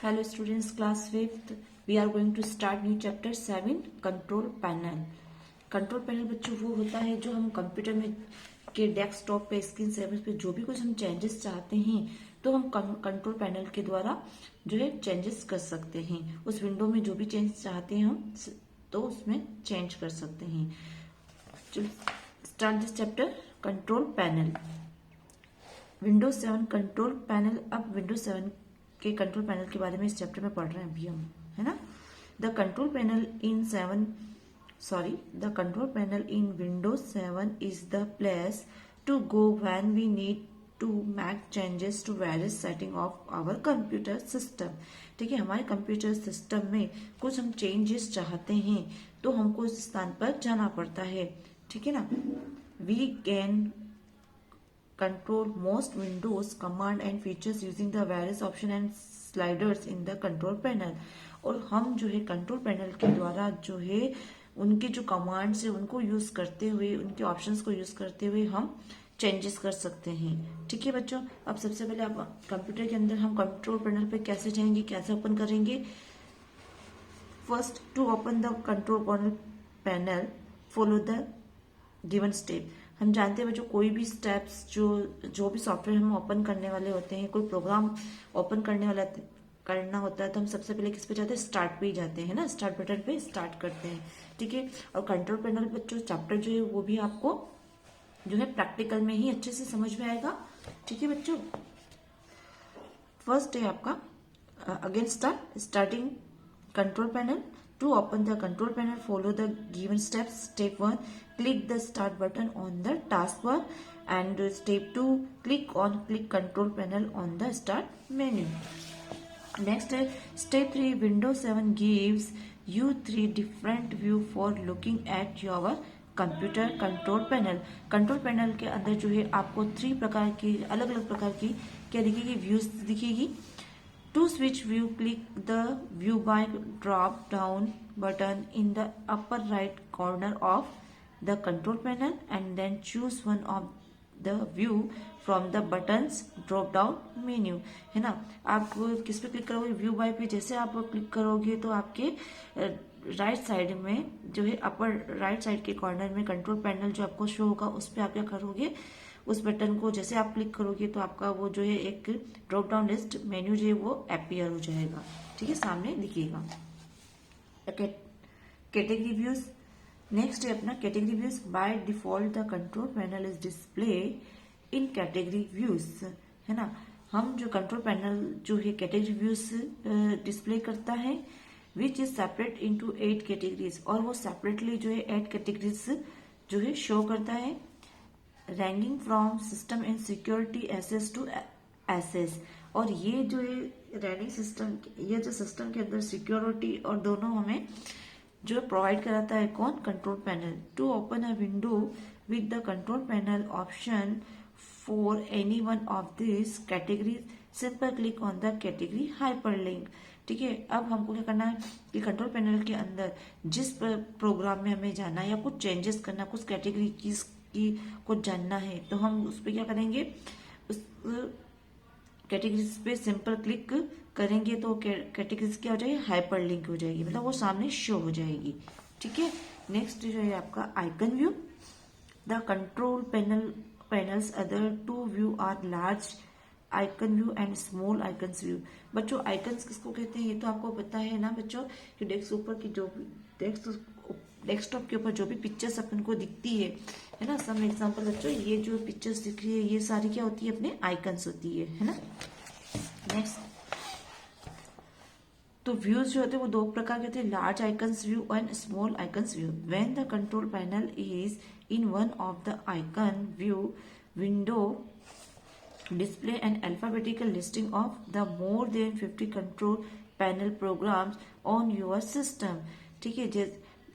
Hello students, class 5th. We are going to start new chapter 7, control panel. Control panel बच्चों वो होता है जो हम कंप्यूटर में के डेस्कटॉप पे स्क्रीन सेवर पे जो भी कुछ हम चेंजेस चाहते हैं तो हम कंट्रोल पैनल के द्वारा जो है चेंजेस कर सकते हैं। उस विंडो में जो भी चेंज चाहते हैं हम तो उसमें चेंज कर सकते हैं। Start this chapter control panel. Windows 7 control panel. अब विंडोज 7 के कंट्रोल पैनल के बारे में इस चैप्टर में पढ़ रहे हैं अभी हम, है ना। The control panel in Windows 7 is the place to go when we need to make changes to various setting of our computer system. ठीक है, हमारे कंप्यूटर सिस्टम में कुछ हम चेंजेस चाहते हैं तो हमको उस स्थान पर जाना पड़ता है। ठीक है ना। We can control most windows command and features using the various option and sliders in the control panel। और हम जो है कंट्रोल पैनल के द्वारा जो है उनके जो कमांड्स है उनको यूज करते हुए, उनके ऑप्शंस को यूज करते हुए हम चेंजेस कर सकते हैं। ठीक है बच्चों, अब सबसे पहले आप कंप्यूटर के अंदर हम कंट्रोल पैनल पे कैसे जाएंगे, कैसे ओपन करेंगे। First, to open the control panel follow the given step. हम जानते हैं बच्चों कोई भी स्टेप्स जो भी सॉफ्टवेयर हम ओपन करने वाले होते हैं, कोई प्रोग्राम ओपन करना होता है तो हम सबसे पहले किस पे जाते हैं, स्टार्ट पे ही जाते हैं ना। स्टार्ट बटन पे स्टार्ट करते हैं। ठीक है, और कंट्रोल पैनल बच्चों चैप्टर जो है वो भी आपको जो है प्रैक्टिकल में ही अच्छे से समझ में आएगा। ठीक है बच्चों, फर्स्ट है आपका again starting control panel. To open the control panel, follow the given steps. Step 1, click the start button on the taskbar, and step 2, click control panel on the start menu. Next, step 3, Windows 7 gives you 3 different view for looking at your computer control panel. Control panel के अंदर जो है आपको 3 प्रकार की अलग अलग प्रकार की क्या दिखेगी, व्यूज दिखेगी। To switch view, click the view by drop down button in the upper right corner of the control panel and then choose one of the view from the buttons drop down menu। है ना, आप किस पे click करोगे, view bye पे। जैसे आप click करोगे तो आपके राइट साइड में जो है अपर राइट साइड के कॉर्नर में कंट्रोल पैनल जो आपको शो होगा उस पर आप क्या करोगे, उस बटन को जैसे आप क्लिक करोगे तो आपका वो जो है एक ड्रॉप डाउन लिस्ट मेन्यू जो है वो अपीयर हो जाएगा। ठीक है, सामने दिखेगा। Category views. नेक्स्ट है अपना category views. By default the control panel is display in category views. है ना, हम जो कंट्रोल पैनल जो है कैटेगरी व्यूज डिस्प्ले करता है which is separate into 8 categories. और वो सेपरेटली जो है 8 कैटेगरीज जो है शो करता है। Ranking from system and security access to access. और ये जो है रैंकिंग सिस्टम, ये जो सिस्टम के अंदर सिक्योरिटी और दोनों हमें जो प्रोवाइड कराता है कौन, control panel. To open a window with the control panel option for any one of this category, simple click on the category hyperlink. ठीक है, अब हमको क्या करना है कि कंट्रोल पैनल के अंदर जिस प्रोग्राम में हमें जाना है या कुछ चेंजेस करना, कुछ कैटेगरी की को जानना है तो हम उस पर क्या करेंगे, उस कैटेगरीज पे सिंपल क्लिक करेंगे तो कैटेगरीज क्या हो जाएगी, हाइपर लिंक हो जाएगी, मतलब वो सामने शो हो जाएगी। ठीक है, नेक्स्ट जो है आपका icon view. The control panels other 2 view are large icon view and small icons view. बच्चों आइकन्स किसको कहते हैं ये तो आपको पता है ना बच्चों, कि डेस्कटॉप के ऊपर जो भी पिक्चर्स अपन को दिखती है ना। सम एग्जांपल बच्चों, ये जो पिक्चर्स दिख रही है ये सारी क्या होती है, अपने आइकन्स होती है ना। नेक्स्ट, तो व्यूज जो होते हैं वो 2 प्रकार के होते हैं, large icons view and small icons view. When the control panel is in one of the icon view window display an alphabetical listing of the more than 50 control panel programs on your system। ठीक है,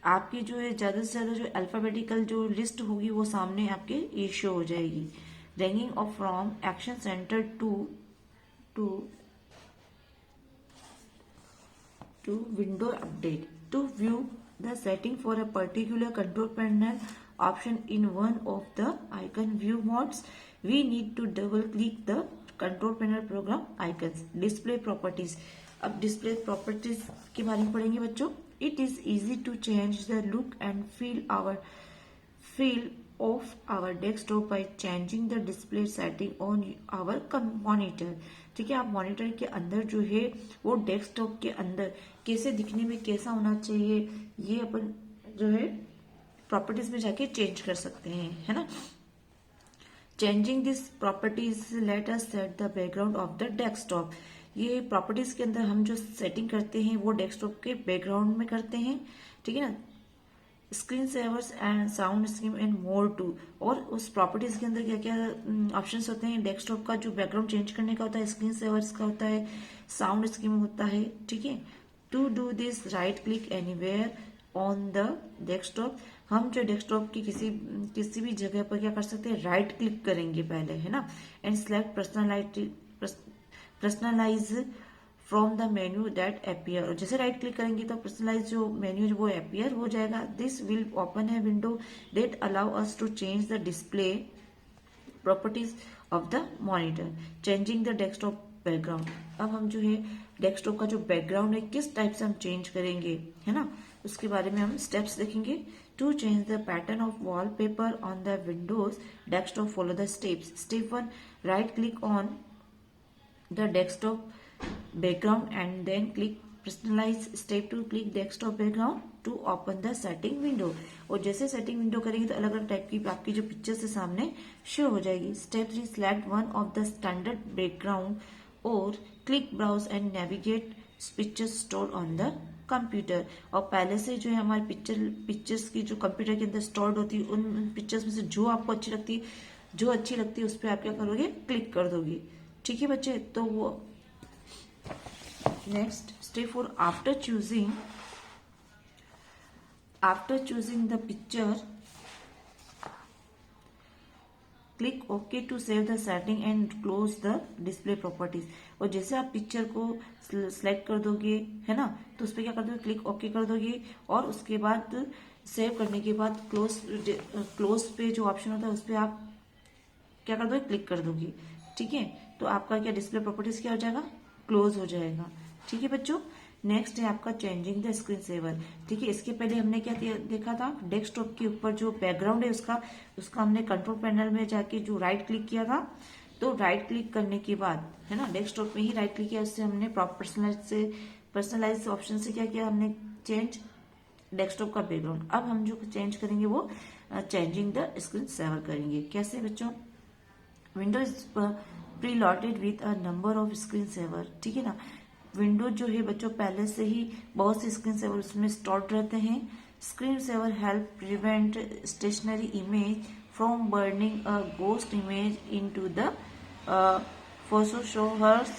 आपकी जो है ज्यादा से ज्यादा जो alphabetical जो लिस्ट होगी वो सामने आपके ये शो हो जाएगी। Ranking of from action centre to window update. To view the setting for a particular control panel option in one of the icon view modes, we need to double click the control panel program icons, display properties. अब display properties के बारे में पढ़ेंगे बच्चों। It is easy to change the look and feel of our desktop by changing the display setting on our monitor। ठीक है, आप monitor के अंदर जो है वो डेस्कटॉप के अंदर कैसे दिखने में कैसा होना चाहिए, ये अपन जो है प्रॉपर्टीज में जाके चेंज कर सकते हैं, है ना। Changing this properties let us set the background of the desktop. ये प्रॉपर्टीज के अंदर हम जो सेटिंग करते हैं वो डेस्कटॉप के बैकग्राउंड में करते हैं, ठीक है ना। Screen savers and sound scheme and more too. और उस प्रॉपर्टीज के अंदर क्या क्या ऑप्शंस होते हैं, डेस्कटॉप का जो बैकग्राउंड चेंज करने का होता है, स्क्रीन सेवर्स का होता है, साउंड स्कीम होता है, ठीक है। To do this right click anywhere on the desktop. हम जो डेस्कटॉप की किसी भी जगह पर क्या कर सकते हैं, राइट क्लिक करेंगे पहले, है ना। And select personalise from the menu that appear. और जैसे राइट क्लिक करेंगे तो पर्सनलाइज जो मेन्यू वो अपीयर हो जाएगा। This will open a window that allow us to change the display properties of the monitor, changing the desktop background. अब हम जो है डेस्कटॉप का जो बैकग्राउंड है किस टाइप से हम चेंज करेंगे, है ना, उसके बारे में हम स्टेप्स देखेंगे। To change the pattern of wallpaper on the Windows desktop, follow the steps. Step 1, right click on the desktop background and then click personalize। Step 2, click desktop background to open the setting window। और जैसे setting window करेंगे तो अलग अलग type की आपकी जो pictures है सामने शो हो जाएगी। Step 3, select one of the standard background और click browse and navigate pictures stored on the computer. और पहले से जो है हमारी पिक्चर्स की जो कंप्यूटर के अंदर स्टोर्ड होती है उन पिक्चर्स में से जो आपको अच्छी लगती है उस पर आप क्या करोगे, क्लिक कर दोगे, ठीक है बच्चे। तो वो next step 4, after choosing the picture click okay to save the setting and close the display properties. और जैसे आप पिक्चर को सिलेक्ट कर दोगे, है ना, तो उस पर क्या कर दोगे, क्लिक ओके कर दोगे। और उसके बाद सेव करने के बाद क्लोज पे जो ऑप्शन होता है उस पर आप क्या कर दोगे, क्लिक कर दोगे, ठीक है। तो आपका क्या डिस्प्ले प्रॉपर्टीज क्या हो जाएगा, क्लोज हो जाएगा, ठीक है बच्चों। नेक्स्ट है आपका चेंजिंग द स्क्रीन सेवर। ठीक है, इसके पहले हमने क्या देखा था, डेस्कटॉप के ऊपर जो बैकग्राउंड है उसका हमने कंट्रोल पैनल में जाके जो राइट क्लिक किया था। तो राइट क्लिक करने के बाद, है ना, डेस्कटॉप में ही राइट क्लिक किया, उससे हमने पर्सनलाइज ऑप्शन से क्या किया, हमने चेंज डेस्कटॉप का बैकग्राउंड। अब हम जो चेंज करेंगे वो चेंजिंग द स्क्रीन सेवर करेंगे। कैसे बच्चों, window is preloaded with a number of screen saver. ठीक है ना, विंडो जो है बच्चों पहले से ही बहुत से स्क्रीन सेवर उसमें स्टोर्ड रहते हैं। Screen saver help prevent stationary image from burning a ghost image into the photoshowers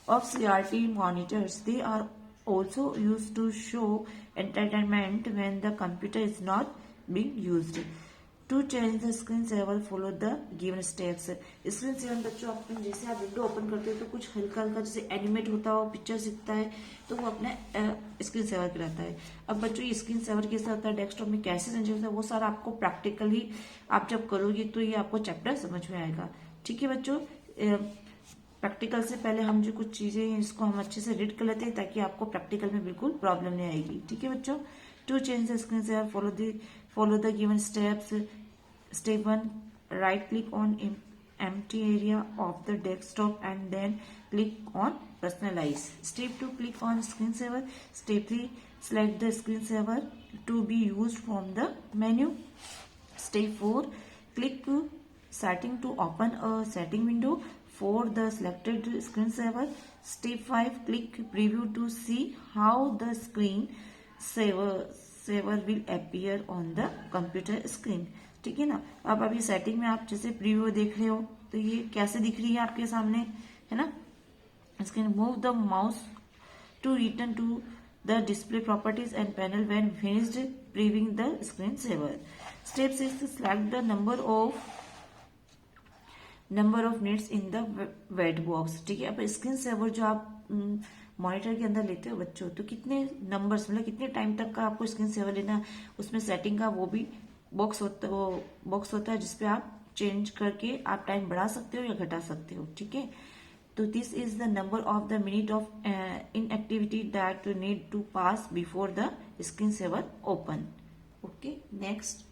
of CRT monitors. They are also used to show entertainment when the computer is not being used. To change the screen saver, follow the given steps. Screen saver बच्चों अपन जैसे आप window open करते हो तो कुछ हल्का हल्का जैसे एनिमेट होता हो, पिक्चर दिखता है, तो वो अपने स्क्रीन सेवर कहलाता है। अब बच्चों ये स्क्रीन सेवर कैसा होता है, डेस्कटॉप में कैसे चेंज होता है, वो सारा आपको प्रैक्टिकली आप जब करोगे तो ये आपको चैप्टर समझ में आएगा। ठीक है बच्चों, प्रैक्टिकल से पहले हम जो कुछ चीजें हैं इसको हम अच्छे से रीड कर लेते हैं ताकि आपको प्रैक्टिकल में बिल्कुल प्रॉब्लम नहीं आएगी। ठीक है बच्चों, to change the screen saver follow the given steps. Step 1, right click on empty area of the desktop and then click on personalize. Step 2, click on screen saver. Step 3, select the screen saver to be used from the menu. Step 4, click setting to open a setting window for the selected screen saver. Step 5, click preview to see how the screen saver will appear on the computer screen. ठीक है ना। अब अभी setting में आप जैसे preview देख रहे हो तो ये कैसे दिख रही है आपके सामने, है ना। इसके move the mouse to return to the display properties and panel when finished previewing the screen saver. Step 6, select the number of minutes in the wait box. ठीक है, अब स्क्रीन सेवर जो आप मॉनिटर के अंदर लेते हो बच्चों, तो कितने नंबर्स मतलब कितने टाइम तक का आपको स्क्रीन सेवर लेना, उसमें सेटिंग का वो भी बॉक्स होता है जिसपे आप चेंज करके आप टाइम बढ़ा सकते हो या घटा सकते हो, ठीक है। तो this is the number of the minute of inactivity that need to pass before the screen saver open. Okay, next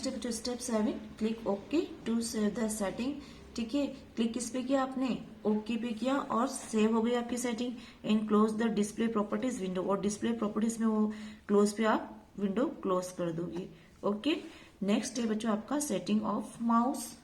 है बच्चों step 7, click okay to save the setting. ठीक है, क्लिक किस पे किया आपने, ओके पे किया और सेव हो गई आपकी setting in close the display properties window, और डिस्प्ले प्रॉपर्टीज में वो क्लोज पे आप विंडो क्लोज कर दोगे। ओके, नेक्स्ट है बच्चों आपका सेटिंग ऑफ माउस।